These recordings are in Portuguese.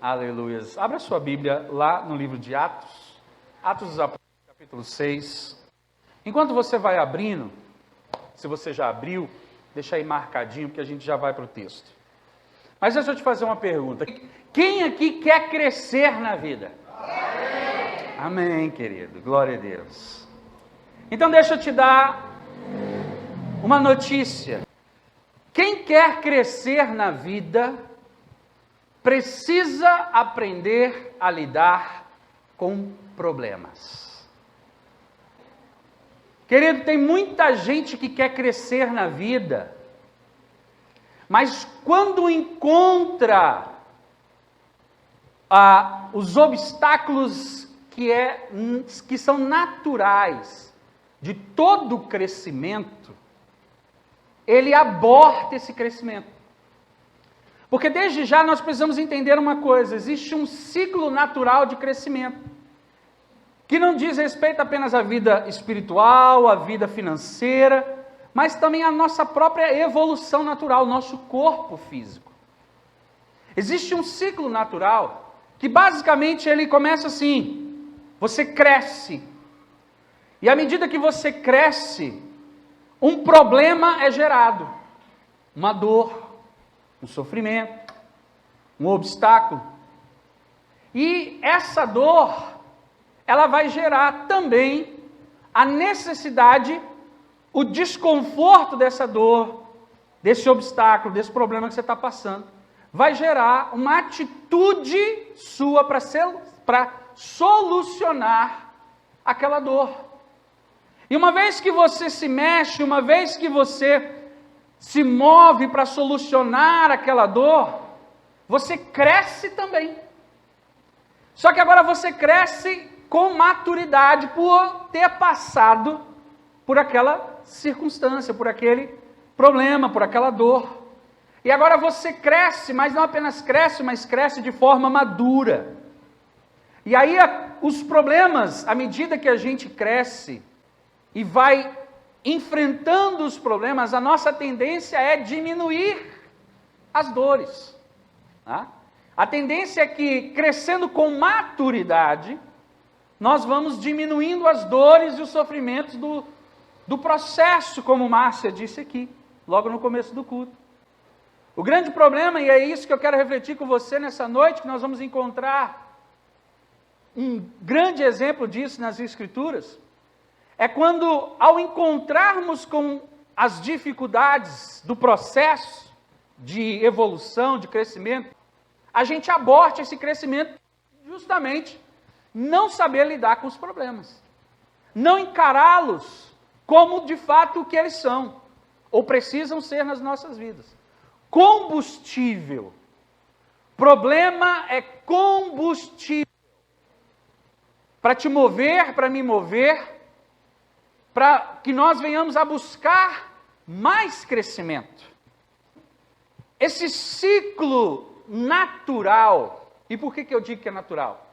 Aleluia. Abra sua Bíblia lá no livro de Atos, Atos dos Apóstolos, capítulo 6. Enquanto você vai abrindo, se você já abriu, deixa aí marcadinho, porque a gente já vai para o texto. Mas deixa eu te fazer uma pergunta. Quem aqui quer crescer na vida? Amém, amém, querido. Glória a Deus. Então deixa eu te dar uma notícia. Quem quer crescer na vida precisa aprender a lidar com problemas. Querido, tem muita gente que quer crescer na vida, mas quando encontra os obstáculos que são naturais de todo crescimento, ele aborta esse crescimento. Porque desde já nós precisamos entender uma coisa: existe um ciclo natural de crescimento, que não diz respeito apenas à vida espiritual, à vida financeira, mas também à nossa própria evolução natural, nosso corpo físico. Existe um ciclo natural que basicamente ele começa assim: você cresce, e à medida que você cresce, um problema é gerado, uma dor, um sofrimento, um obstáculo. E essa dor, ela vai gerar também a necessidade, o desconforto dessa dor, desse obstáculo, desse problema que você está passando. Vai gerar uma atitude sua para solucionar aquela dor. E uma vez que você se mexe, uma vez que você se move para solucionar aquela dor, você cresce também. Só que agora você cresce com maturidade por ter passado por aquela circunstância, por aquele problema, por aquela dor. E agora você cresce, mas não apenas cresce, mas cresce de forma madura. E aí os problemas, à medida que a gente cresce e vai enfrentando os problemas, a nossa tendência é diminuir as dores. Tá? A tendência é que, crescendo com maturidade, nós vamos diminuindo as dores e os sofrimentos do processo, como Márcia disse aqui, logo no começo do culto. O grande problema, e é isso que eu quero refletir com você nessa noite, que nós vamos encontrar um grande exemplo disso nas Escrituras, é quando, ao encontrarmos com as dificuldades do processo de evolução, de crescimento, a gente aborta esse crescimento justamente não saber lidar com os problemas, não encará-los como de fato o que eles são, ou precisam ser nas nossas vidas. Combustível. Problema é combustível para te mover, para me mover, para que nós venhamos a buscar mais crescimento. Esse ciclo natural, e por que eu digo que é natural?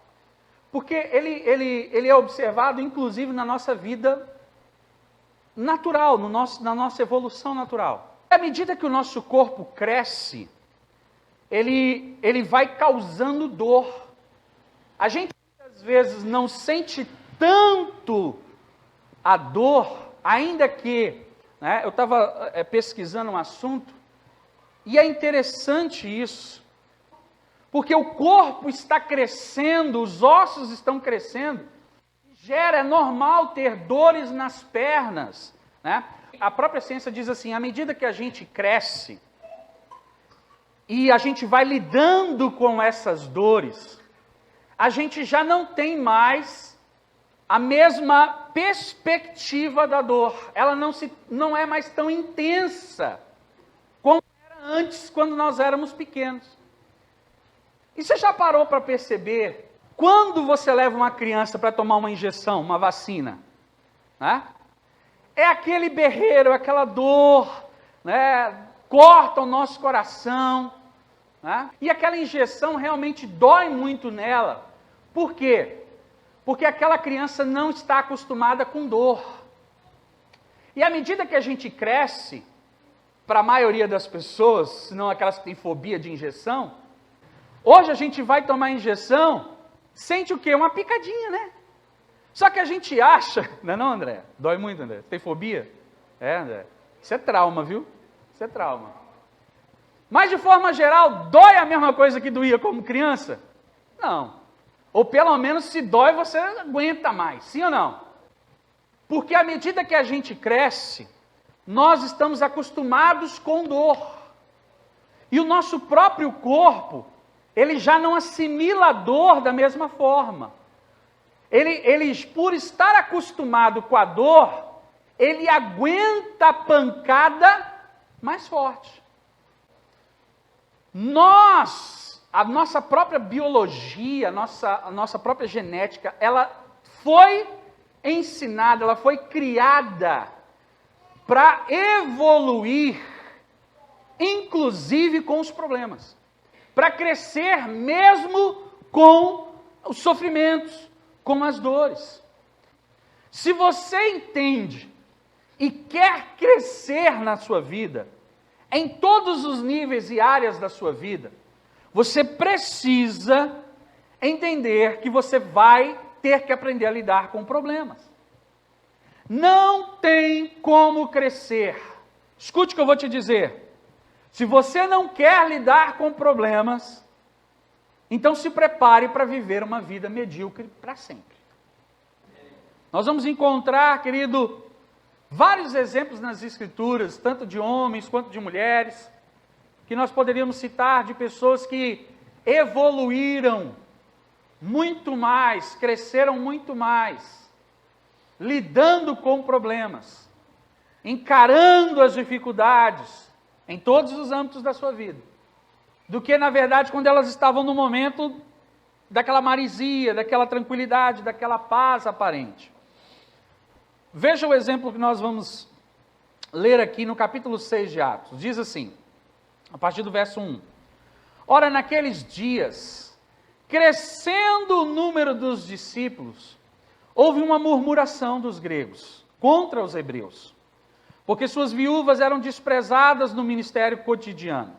Porque ele é observado, inclusive, na nossa vida natural, na nossa evolução natural. À medida que o nosso corpo cresce, ele vai causando dor. A gente, muitas vezes, não sente tanto a dor, ainda que, né, eu estava pesquisando um assunto, e é interessante isso, porque o corpo está crescendo, os ossos estão crescendo, é normal ter dores nas pernas, né? A própria ciência diz assim: à medida que a gente cresce, e a gente vai lidando com essas dores, a gente já não tem mais a mesma perspectiva da dor. Ela não é mais tão intensa como era antes, quando nós éramos pequenos. E você já parou para perceber, quando você leva uma criança para tomar uma injeção, uma vacina, né? É aquele berreiro, aquela dor, né? Corta o nosso coração, né? E aquela injeção realmente dói muito nela. Por quê? Porque aquela criança não está acostumada com dor. E à medida que a gente cresce, para a maioria das pessoas, se não aquelas que têm fobia de injeção, Hoje a gente vai tomar injeção, sente o quê? Uma picadinha, né? Só que a gente acha, não é não, André? Dói muito, André? Tem fobia? É, André? Isso é trauma, viu? Isso é trauma. Mas de forma geral, dói a mesma coisa que doía como criança? Não. Ou pelo menos se dói, você aguenta mais, sim ou não? Porque à medida que a gente cresce, nós estamos acostumados com dor. E o nosso próprio corpo, ele já não assimila a dor da mesma forma. Ele, por estar acostumado com a dor, ele aguenta a pancada mais forte. A nossa própria biologia, a nossa própria genética, ela foi ensinada, ela foi criada para evoluir, inclusive com os problemas, para crescer mesmo com os sofrimentos, com as dores. Se você entende e quer crescer na sua vida, em todos os níveis e áreas da sua vida, você precisa entender que você vai ter que aprender a lidar com problemas. Não tem como crescer. Escute o que eu vou te dizer. Se você não quer lidar com problemas, então se prepare para viver uma vida medíocre para sempre. Nós vamos encontrar, querido, vários exemplos nas Escrituras, tanto de homens quanto de mulheres, que nós poderíamos citar de pessoas que evoluíram muito mais, cresceram muito mais, lidando com problemas, encarando as dificuldades em todos os âmbitos da sua vida, do que, na verdade, quando elas estavam no momento daquela maresia, daquela tranquilidade, daquela paz aparente. Veja o exemplo que nós vamos ler aqui no capítulo 6 de Atos. Diz assim, a partir do verso 1. Ora, naqueles dias, crescendo o número dos discípulos, houve uma murmuração dos gregos contra os hebreus, porque suas viúvas eram desprezadas no ministério cotidiano.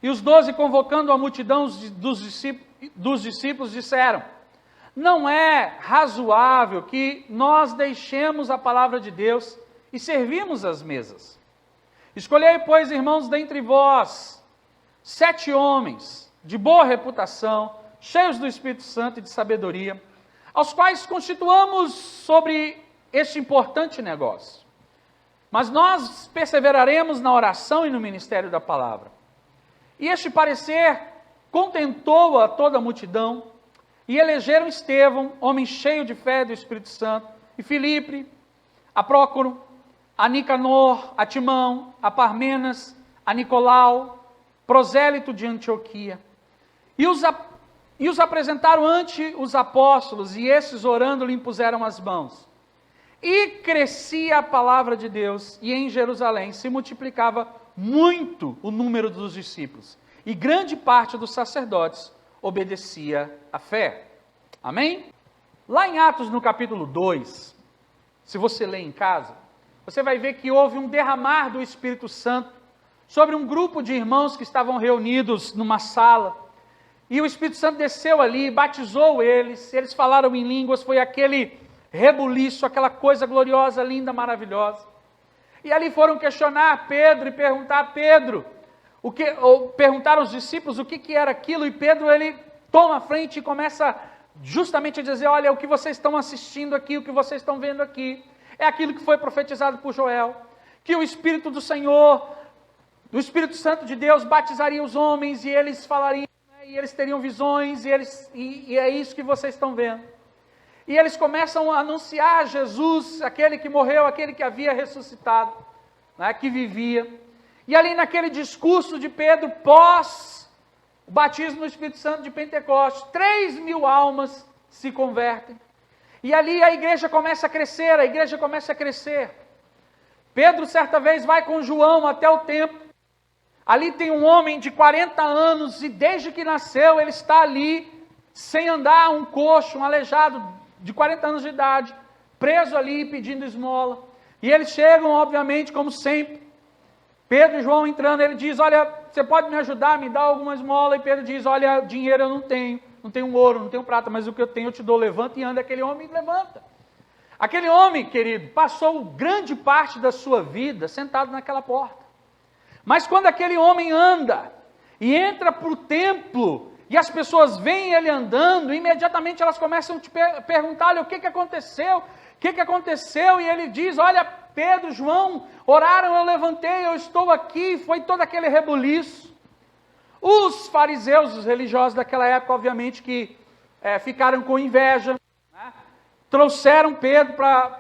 E os 12, convocando a multidão dos discípulos, disseram: não é razoável que nós deixemos a palavra de Deus e servimos as mesas. Escolhei, pois, irmãos, dentre vós, 7 homens de boa reputação, cheios do Espírito Santo e de sabedoria, aos quais constituamos sobre este importante negócio. Mas nós perseveraremos na oração e no ministério da palavra. E este parecer contentou a toda a multidão, e elegeram Estevão, homem cheio de fé do Espírito Santo, e Filipe, a Prócoro, a Nicanor, a Timão, a Parmenas, a Nicolau, prosélito de Antioquia. E os apresentaram ante os apóstolos, e esses, orando, lhe impuseram as mãos. E crescia a palavra de Deus, e em Jerusalém se multiplicava muito o número dos discípulos, e grande parte dos sacerdotes obedecia à fé. Amém? Lá em Atos, no capítulo 2, se você ler em casa, você vai ver que houve um derramar do Espírito Santo sobre um grupo de irmãos que estavam reunidos numa sala, e o Espírito Santo desceu ali, batizou eles falaram em línguas, foi aquele rebuliço, aquela coisa gloriosa, linda, maravilhosa. E ali foram questionar Pedro e perguntar a Pedro, perguntaram aos discípulos o que era aquilo, e Pedro, ele toma a frente e começa justamente a dizer: olha, o que vocês estão assistindo aqui, o que vocês estão vendo aqui, é aquilo que foi profetizado por Joel, que o Espírito do Senhor, o Espírito Santo de Deus batizaria os homens, e eles falariam, e eles teriam visões, e é isso que vocês estão vendo. E eles começam a anunciar Jesus, aquele que morreu, aquele que havia ressuscitado, né, que vivia. E ali naquele discurso de Pedro, pós o batismo no Espírito Santo de Pentecostes, 3.000 almas se convertem. E ali a igreja começa a crescer, Pedro, certa vez, vai com João até o templo. Ali tem um homem de 40 anos, e desde que nasceu, ele está ali, sem andar, um coxo, um aleijado, de 40 anos de idade, preso ali, pedindo esmola. E eles chegam, obviamente, como sempre, Pedro e João entrando, ele diz: olha, você pode me ajudar, me dar alguma esmola? E Pedro diz, olha, dinheiro eu não tenho ouro, não tenho prata, mas o que eu tenho eu te dou, levanta e anda. Aquele homem levanta. Aquele homem, querido, passou grande parte da sua vida sentado naquela porta. Mas quando aquele homem anda e entra para o templo, e as pessoas veem ele andando, imediatamente elas começam a te perguntar, olha, o que aconteceu? O que aconteceu? E ele diz, olha, Pedro, João, oraram, eu levantei, eu estou aqui, foi todo aquele rebuliço. Os fariseus, os religiosos daquela época, obviamente que ficaram com inveja, né? Trouxeram Pedro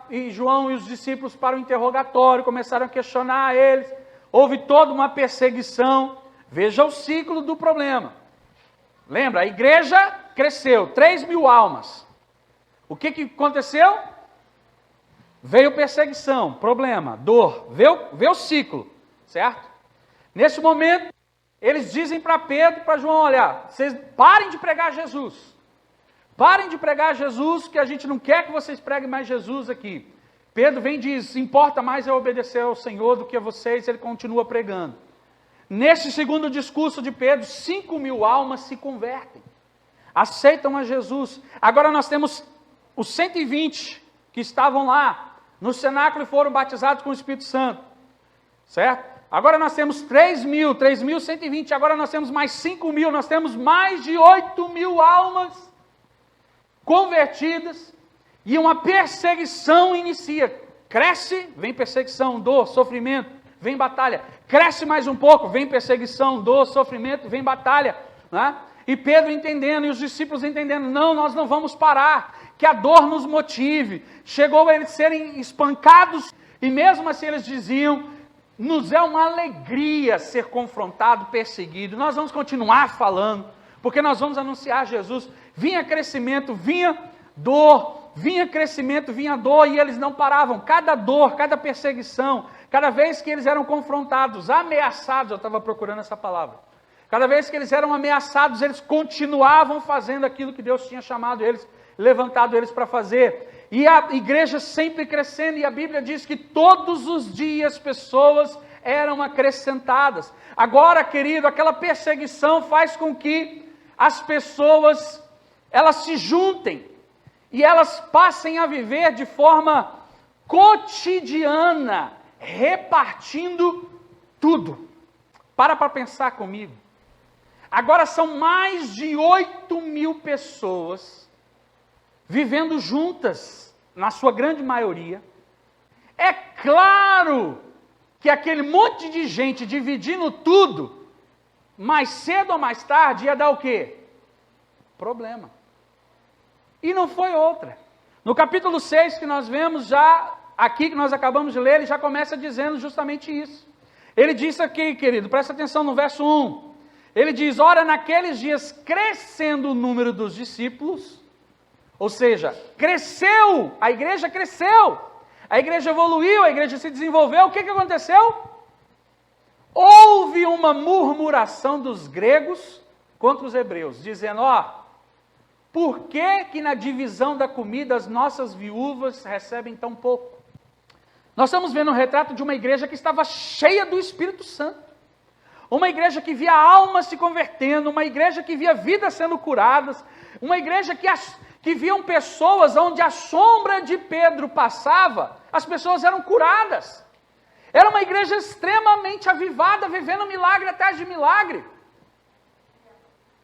e João e os discípulos para o interrogatório, começaram a questionar eles, houve toda uma perseguição. Veja o ciclo do problema. Lembra, a igreja cresceu, 3.000 almas. O que aconteceu? Veio perseguição, problema, dor, veio o ciclo, certo? Nesse momento, eles dizem para Pedro e para João, olha, vocês parem de pregar Jesus. Parem de pregar Jesus, que a gente não quer que vocês preguem mais Jesus aqui. Pedro vem e diz, importa mais eu obedecer ao Senhor do que a vocês, ele continua pregando. Nesse segundo discurso de Pedro, 5.000 almas se convertem, aceitam a Jesus. Agora nós temos os 120 que estavam lá no cenáculo e foram batizados com o Espírito Santo, certo? Agora nós temos 3.120, agora nós temos mais 5.000, nós temos mais de 8.000 almas convertidas e uma perseguição inicia. Cresce, vem perseguição, dor, sofrimento, vem batalha. Cresce mais um pouco, vem perseguição, dor, sofrimento, vem batalha. Né? E Pedro entendendo, e os discípulos entendendo, não, nós não vamos parar, que a dor nos motive. Chegou a eles serem espancados, e mesmo assim eles diziam, nos é uma alegria ser confrontado, perseguido, nós vamos continuar falando, porque nós vamos anunciar Jesus. Vinha crescimento, vinha dor, vinha crescimento, vinha dor, e eles não paravam. Cada dor, cada perseguição, cada vez que eles eram confrontados, ameaçados, eu estava procurando essa palavra, cada vez que eles eram ameaçados, eles continuavam fazendo aquilo que Deus tinha chamado eles, levantado eles para fazer, e a igreja sempre crescendo, e a Bíblia diz que todos os dias pessoas eram acrescentadas. Agora, querido, aquela perseguição faz com que as pessoas, elas se juntem, e elas passem a viver de forma cotidiana, repartindo tudo. Para pensar comigo. Agora são mais de 8.000 pessoas vivendo juntas, na sua grande maioria. É claro que aquele monte de gente dividindo tudo, mais cedo ou mais tarde ia dar o quê? Problema. E não foi outra. No capítulo 6 que nós vemos já, aqui que nós acabamos de ler, ele já começa dizendo justamente isso. Ele diz aqui, querido, presta atenção no verso 1. Ele diz, ora, naqueles dias crescendo o número dos discípulos, ou seja, cresceu, a igreja evoluiu, a igreja se desenvolveu, o que aconteceu? Houve uma murmuração dos gregos contra os hebreus, dizendo, por que na divisão da comida as nossas viúvas recebem tão pouco? Nós estamos vendo um retrato de uma igreja que estava cheia do Espírito Santo. Uma igreja que via almas se convertendo, uma igreja que via vidas sendo curadas, uma igreja que viam pessoas onde a sombra de Pedro passava, as pessoas eram curadas. Era uma igreja extremamente avivada, vivendo milagre atrás de milagre.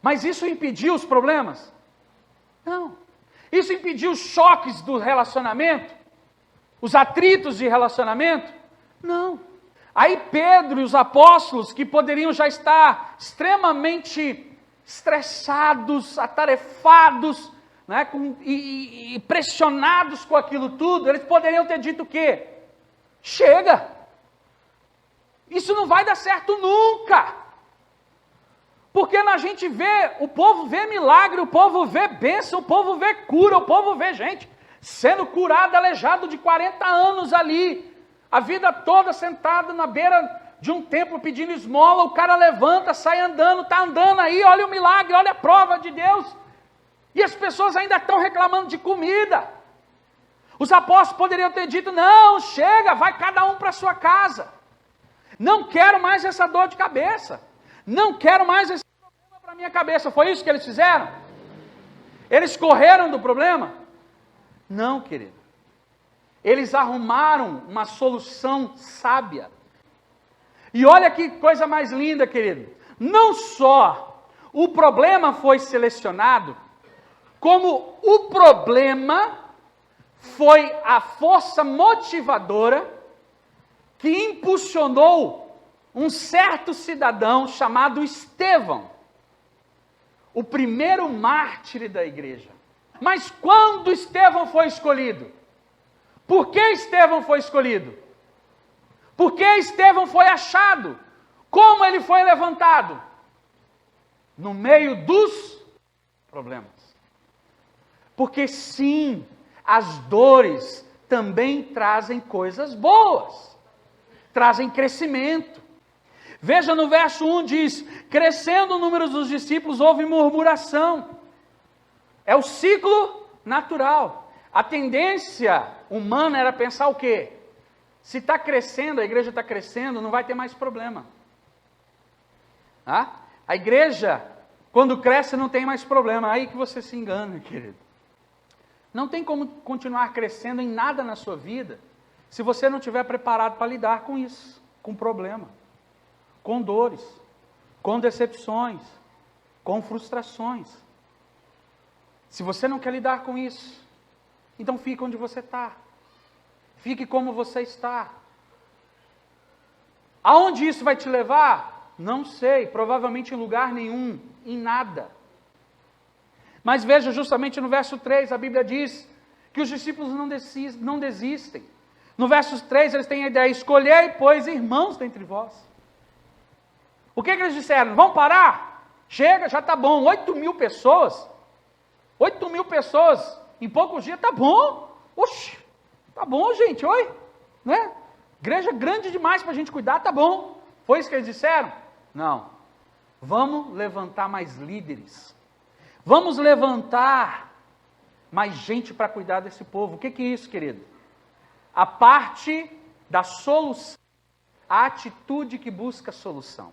Mas isso impediu os problemas? Não. Isso impediu os choques do relacionamento? Os atritos de relacionamento? Não. Aí Pedro e os apóstolos, que poderiam já estar extremamente estressados, atarefados, né, e pressionados com aquilo tudo, eles poderiam ter dito o quê? Chega! Isso não vai dar certo nunca! Porque a gente vê, o povo vê milagre, o povo vê bênção, o povo vê cura, o povo vê gente sendo curada, aleijado de 40 anos ali, a vida toda sentada na beira de um templo pedindo esmola, o cara levanta, sai andando, está andando aí, olha o milagre, olha a prova de Deus. E as pessoas ainda estão reclamando de comida. Os apóstolos poderiam ter dito, não, chega, vai cada um para a sua casa. Não quero mais essa dor de cabeça. Não quero mais esse problema para minha cabeça. Foi isso que eles fizeram? Eles correram do problema? Não, querido. Eles arrumaram uma solução sábia. E olha que coisa mais linda, querido. Não só o problema foi selecionado, como o problema foi a força motivadora que impulsionou um certo cidadão chamado Estevão, o primeiro mártir da igreja. Mas quando Estevão foi escolhido? Por que Estevão foi escolhido? Por que Estevão foi achado? Como ele foi levantado? No meio dos problemas. Porque sim, as dores também trazem coisas boas. Trazem crescimento. Veja no verso 1 diz, crescendo o número dos discípulos, houve murmuração. É o ciclo natural. A tendência humana era pensar o quê? Se está crescendo, a igreja está crescendo, não vai ter mais problema. A igreja, quando cresce, não tem mais problema. Aí que você se engana, querido. Não tem como continuar crescendo em nada na sua vida, se você não estiver preparado para lidar com isso, com problema, com dores, com decepções, com frustrações. Se você não quer lidar com isso, então fique onde você está. Fique como você está. Aonde isso vai te levar? Não sei, provavelmente em lugar nenhum, em nada. Mas veja, justamente no verso 3, a Bíblia diz que os discípulos não desistem. No verso 3, eles têm a ideia, escolhei, pois, irmãos dentre vós. O que eles disseram? Vamos parar? Chega, já está bom. 8.000 pessoas. 8.000 pessoas em poucos dias, tá bom. Oxi, tá bom, gente, oi. Né? Igreja grande demais para a gente cuidar, tá bom. Foi isso que eles disseram? Não. Vamos levantar mais líderes. Vamos levantar mais gente para cuidar desse povo. O que é isso, querido? A parte da solução, a atitude que busca solução.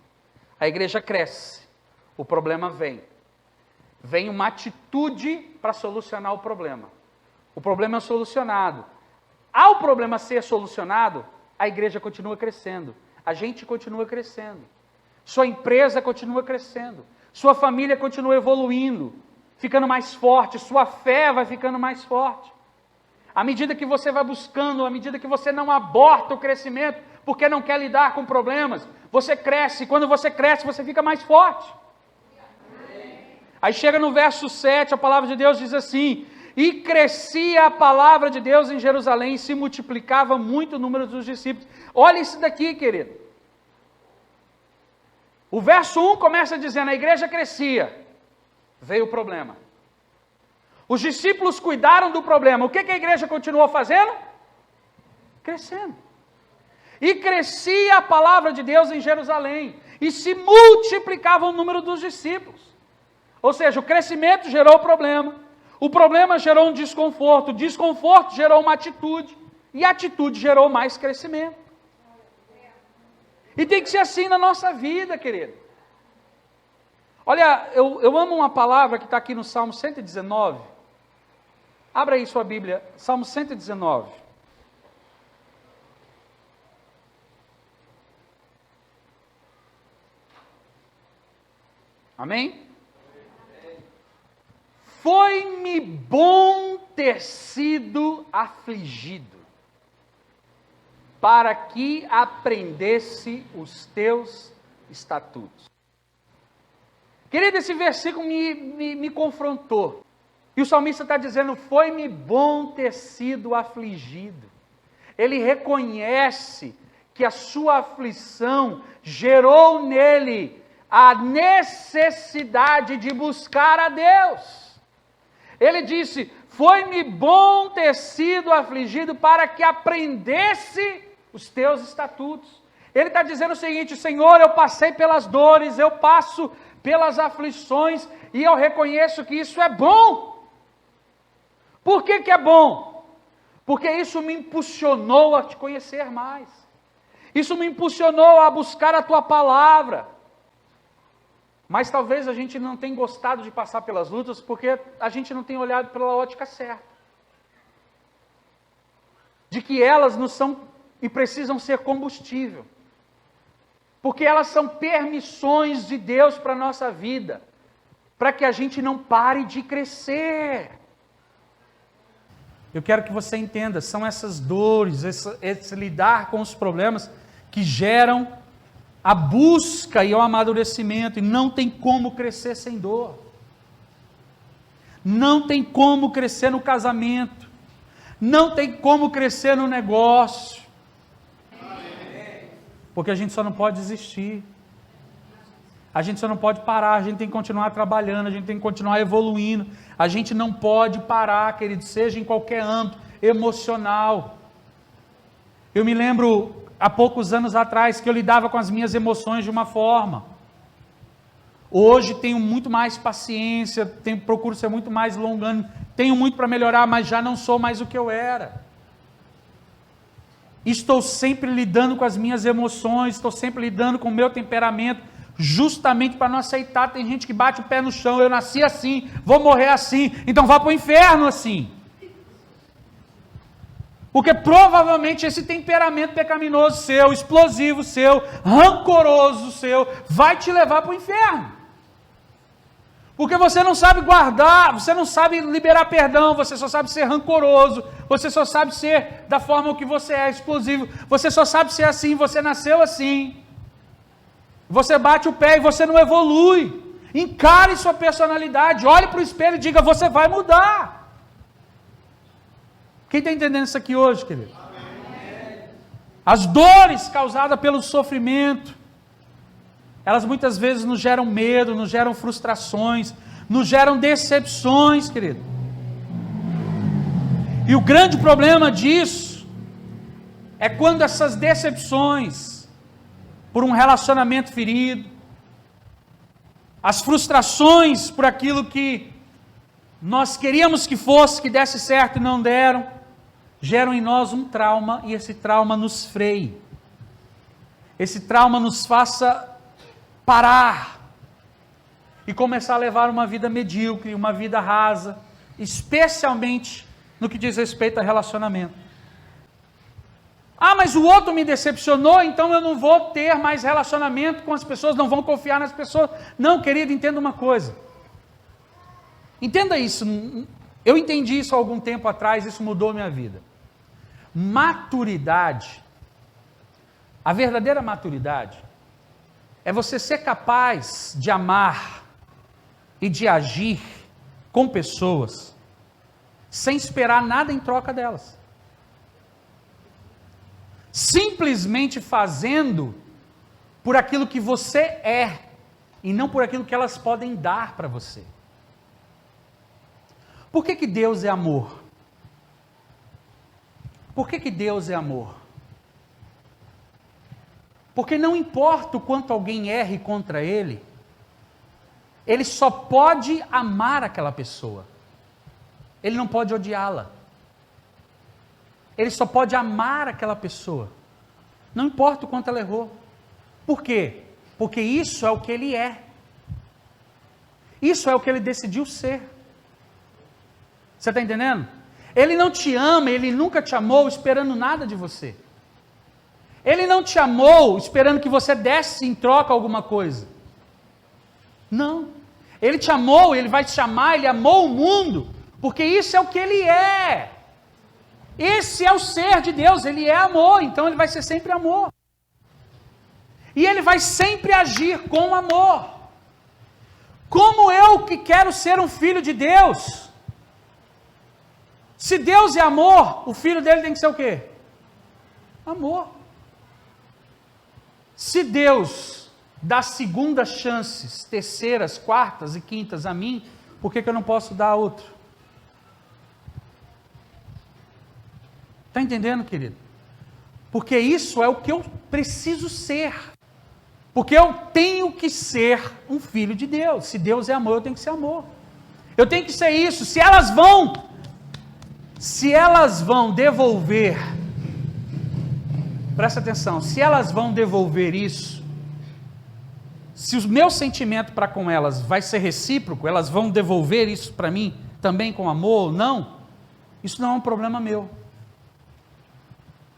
A igreja cresce, o problema vem. Vem uma atitude para solucionar o problema. O problema é solucionado. Ao problema ser solucionado, a igreja continua crescendo. A gente continua crescendo. Sua empresa continua crescendo. Sua família continua evoluindo, ficando mais forte. Sua fé vai ficando mais forte. À medida que você vai buscando, à medida que você não aborta o crescimento, porque não quer lidar com problemas, você cresce. Quando você cresce, você fica mais forte. Aí chega no verso 7, a palavra de Deus diz assim, e crescia a palavra de Deus em Jerusalém, e se multiplicava muito o número dos discípulos. Olha isso daqui, querido. O verso 1 começa dizendo, a igreja crescia, veio o problema. Os discípulos cuidaram do problema. O que a igreja continuou fazendo? Crescendo. E crescia a palavra de Deus em Jerusalém, e se multiplicava o número dos discípulos. Ou seja, o crescimento gerou o problema gerou um desconforto, o desconforto gerou uma atitude, e a atitude gerou mais crescimento. E tem que ser assim na nossa vida, querido. Olha, eu amo uma palavra que está aqui no Salmo 119. Abra aí sua Bíblia, Salmo 119. Amém? Foi-me bom ter sido afligido, para que aprendesse os teus estatutos. Querido, esse versículo me confrontou. E o salmista está dizendo, foi-me bom ter sido afligido. Ele reconhece que a sua aflição gerou nele a necessidade de buscar a Deus. Ele disse, foi-me bom ter sido afligido para que aprendesse os teus estatutos. Ele está dizendo o seguinte, Senhor, eu passei pelas dores, eu passo pelas aflições, e eu reconheço que isso é bom. Por que é bom? Porque isso me impulsionou a te conhecer mais. Isso me impulsionou a buscar a tua palavra. Mas talvez a gente não tenha gostado de passar pelas lutas porque a gente não tem olhado pela ótica certa. De que elas não são e precisam ser combustível. Porque elas são permissões de Deus para a nossa vida. Para que a gente não pare de crescer. Eu quero que você entenda, são essas dores, esse lidar com os problemas que geram a busca e o amadurecimento, e não tem como crescer sem dor. Não tem como crescer no casamento. Não tem como crescer no negócio. Porque a gente só não pode desistir. A gente só não pode parar, a gente tem que continuar trabalhando, a gente tem que continuar evoluindo. A gente não pode parar, querido, seja em qualquer âmbito, emocional. Eu me lembro, há poucos anos atrás, que eu lidava com as minhas emoções de uma forma. Hoje tenho muito mais paciência, procuro ser muito mais longânimo, tenho muito para melhorar, mas já não sou mais o que eu era. Estou sempre lidando com as minhas emoções, estou sempre lidando com o meu temperamento, justamente para não aceitar. Tem gente que bate o pé no chão, eu nasci assim, vou morrer assim, então vá para o inferno assim. Porque provavelmente esse temperamento pecaminoso seu, explosivo seu, rancoroso seu, vai te levar para o inferno. Porque você não sabe guardar, você não sabe liberar perdão, você só sabe ser rancoroso, você só sabe ser da forma que você é, explosivo, você só sabe ser assim, você nasceu assim. Você bate o pé e você não evolui. Encare sua personalidade, olhe para o espelho e diga, você vai mudar. Quem está entendendo isso aqui hoje, querido? Amém. As dores causadas pelo sofrimento, elas muitas vezes nos geram medo, nos geram frustrações, nos geram decepções, querido. E o grande problema disso é quando essas decepções, por um relacionamento ferido, as frustrações por aquilo que nós queríamos que fosse, que desse certo e não deram, geram em nós um trauma, e esse trauma nos freie. Esse trauma nos faça parar e começar a levar uma vida medíocre, uma vida rasa, especialmente no que diz respeito a relacionamento. Ah, mas o outro me decepcionou, então eu não vou ter mais relacionamento com as pessoas, não vão confiar nas pessoas. Não, querido, entenda uma coisa. Entenda isso. Eu entendi isso há algum tempo atrás, isso mudou a minha vida. Maturidade, a verdadeira maturidade, é você ser capaz de amar e de agir com pessoas sem esperar nada em troca delas. Simplesmente fazendo por aquilo que você é e não por aquilo que elas podem dar para você. Por que Deus é amor? Por que Deus é amor? Porque não importa o quanto alguém erre contra ele, ele só pode amar aquela pessoa. Ele não pode odiá-la. Ele só pode amar aquela pessoa. Não importa o quanto ela errou. Por quê? Porque isso é o que ele é. Isso é o que ele decidiu ser. Você está entendendo? Ele não te ama, ele nunca te amou esperando nada de você. Ele não te amou esperando que você desse em troca alguma coisa. Não. Ele te amou, ele vai te chamar, ele amou o mundo, porque isso é o que ele é. Esse é o ser de Deus, ele é amor, então ele vai ser sempre amor. E ele vai sempre agir com amor. Como eu que quero ser um filho de Deus? Se Deus é amor, o filho dele tem que ser o quê? Amor. Se Deus dá segundas chances, terceiras, quartas e quintas a mim, por que eu não posso dar a outro? Está entendendo, querido? Porque isso é o que eu preciso ser. Porque eu tenho que ser um filho de Deus. Se Deus é amor, eu tenho que ser amor. Eu tenho que ser isso. Se elas vão devolver, presta atenção, se elas vão devolver isso, se o meu sentimento para com elas vai ser recíproco, elas vão devolver isso para mim também com amor ou não, isso não é um problema meu.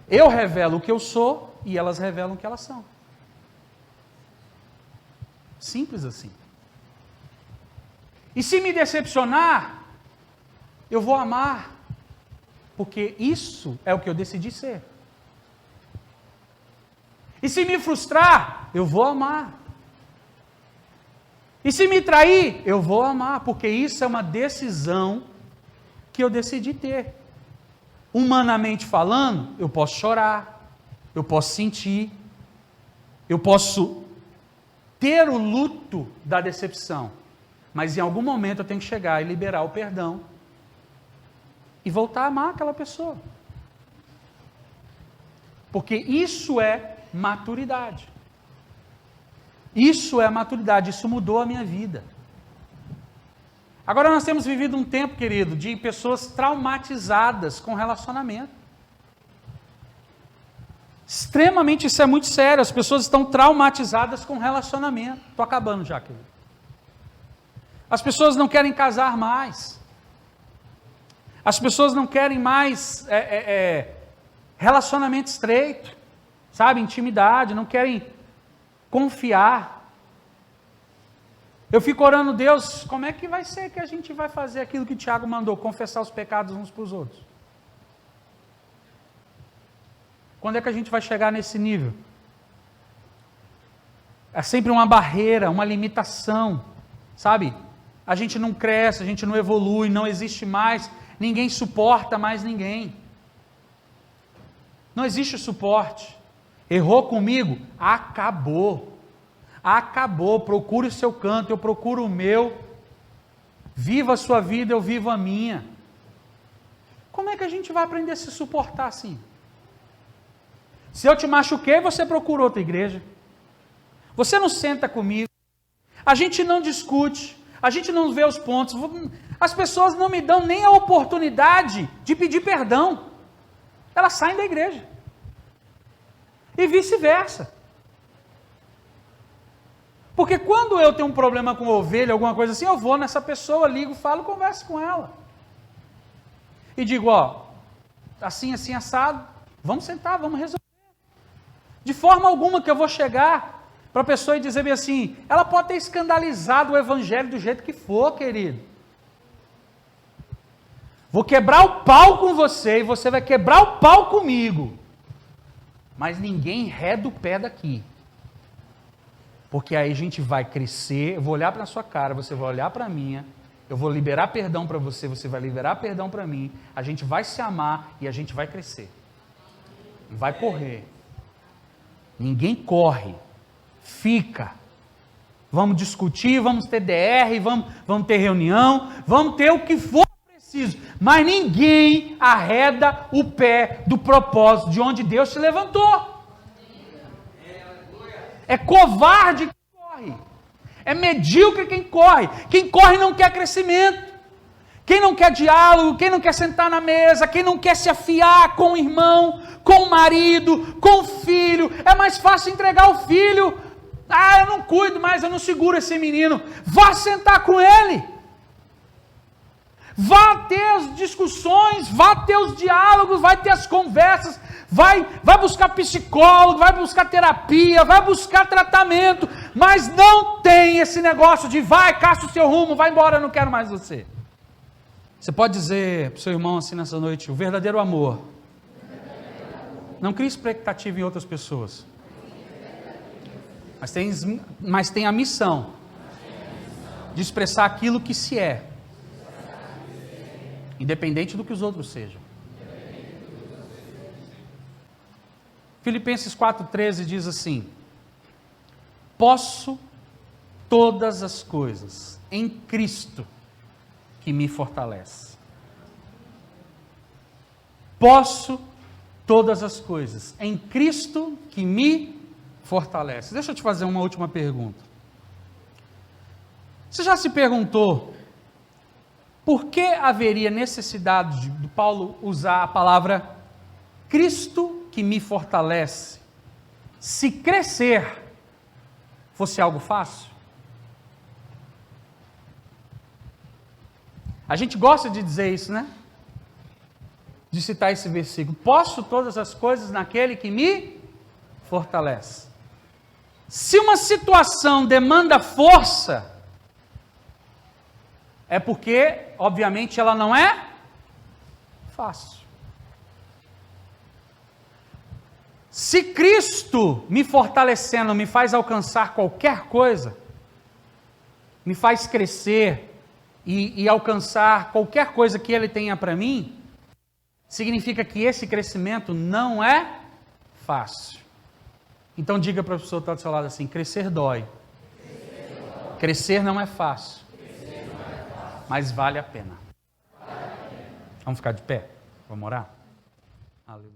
Eu revelo o que eu sou e elas revelam o que elas são. Simples assim. E se me decepcionar, eu vou amar, porque isso é o que eu decidi ser. E se me frustrar, eu vou amar. E se me trair, eu vou amar, porque isso é uma decisão que eu decidi ter. Humanamente falando, eu posso chorar, eu posso sentir, eu posso ter o luto da decepção, mas em algum momento eu tenho que chegar e liberar o perdão e voltar a amar aquela pessoa. Porque isso é maturidade. Isso é maturidade, isso mudou a minha vida. Agora nós temos vivido um tempo, querido, de pessoas traumatizadas com relacionamento. Extremamente, isso é muito sério, as pessoas estão traumatizadas com relacionamento. Estou acabando já, querido. As pessoas não querem casar mais. As pessoas não querem mais relacionamento estreito, sabe, intimidade, não querem confiar. Eu fico orando, Deus, como é que vai ser que a gente vai fazer aquilo que Tiago mandou, confessar os pecados uns para os outros? Quando é que a gente vai chegar nesse nível? É sempre uma barreira, uma limitação, sabe? A gente não cresce, a gente não evolui, não existe mais, ninguém suporta mais ninguém. Não existe suporte. Errou comigo? Acabou. Acabou, procure o seu canto, eu procuro o meu. Viva a sua vida, eu vivo a minha. Como é que a gente vai aprender a se suportar assim? Se eu te machuquei, você procura outra igreja. Você não senta comigo. A gente não discute. A gente não vê os pontos. As pessoas não me dão nem a oportunidade de pedir perdão. Elas saem da igreja. E vice-versa. Porque quando eu tenho um problema com ovelha, alguma coisa assim, eu vou nessa pessoa, ligo, falo, converso com ela. E digo, ó, assim, assim, assado, vamos sentar, vamos resolver. De forma alguma que eu vou chegar para a pessoa e dizer bem assim, ela pode ter escandalizado o evangelho do jeito que for, querido. Vou quebrar o pau com você e você vai quebrar o pau comigo. Mas ninguém reda o pé daqui. Porque aí a gente vai crescer, eu vou olhar para a sua cara, você vai olhar para a minha, eu vou liberar perdão para você, você vai liberar perdão para mim, a gente vai se amar e a gente vai crescer. Vai correr. Ninguém corre. Fica. Vamos discutir, vamos ter DR, vamos ter reunião, vamos ter o que for preciso. Mas ninguém arreda o pé do propósito de onde Deus te levantou. É covarde quem corre. É medíocre quem corre. Quem corre não quer crescimento. Quem não quer diálogo, quem não quer sentar na mesa, quem não quer se afiar com o irmão, com o marido, com o filho. É mais fácil entregar o filho. Ah, eu não cuido mais, eu não seguro esse menino. Vá sentar com ele. Vá ter as discussões, vá ter os diálogos, vai ter as conversas, vai buscar psicólogo, vai buscar terapia, vai buscar tratamento, mas não tem esse negócio de vai, caça o seu rumo, vai embora, eu não quero mais você. Você pode dizer para o seu irmão assim nessa noite, o verdadeiro amor. Não crie expectativa em outras pessoas. Mas tem a missão de expressar aquilo que se é. Independente do que os outros sejam. Filipenses 4,13 diz assim: posso todas as coisas em Cristo que me fortalece. Posso todas as coisas em Cristo que me fortalece. Deixa eu te fazer uma última pergunta. Você já se perguntou por que haveria necessidade de Paulo usar a palavra Cristo que me fortalece, se crescer fosse algo fácil? A gente gosta de dizer isso, né? De citar esse versículo. Posso todas as coisas naquele que me fortalece. Se uma situação demanda força, é porque, obviamente, ela não é fácil. Se Cristo me fortalecendo me faz alcançar qualquer coisa, me faz crescer e alcançar qualquer coisa que Ele tenha para mim, significa que esse crescimento não é fácil. Então diga para a pessoa que está do seu lado assim: crescer dói. Crescer não é fácil. Mas vale a pena. Vamos ficar de pé? Vamos orar? Aleluia.